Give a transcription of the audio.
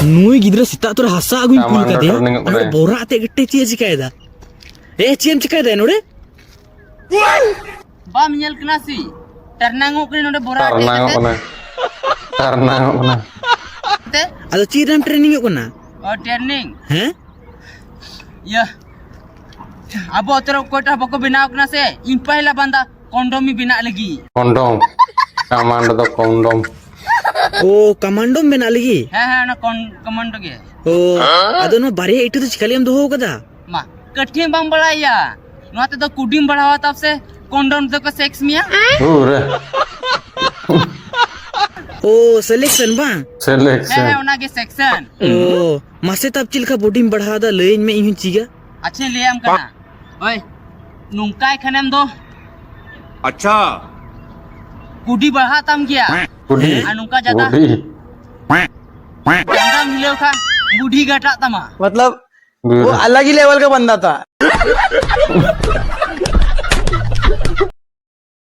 नुई गिद्रा सिता तो हसा अगुन कुल कदे अरे बोरा आते गट्टे ची चिकायदा ए चीम चिकायदा नोडे बाम nyel kena si ternangok ni node bora Ternangok kena te अदो चीरम ट्रेनिंग को ना oh training हैं ya abo otro kota bako binaw kena se in pahla banda kondom mi bina lagi kondom kamando to kondom ओ commando में ना लगी ha na commando ge ओ अदो no बारे इटु तो चिकालियम दो हो कदा ma kathim bang balaya no te to kudim बढ़ावा तब से kondom to ko sex miya ure O selection बा selection ha ona ge section ओ मासे तब चिलका बॉडी में बढ़ा दा लेन में इहु चीगा अच्छे liam kana oi nungkai khanem do अच्छा kudi बढ़ा tam gya budi anungka jada budi janda मिलो खा बूढ़ी घटा तमा मतलब वो अलग ही लेवल का बंदा था।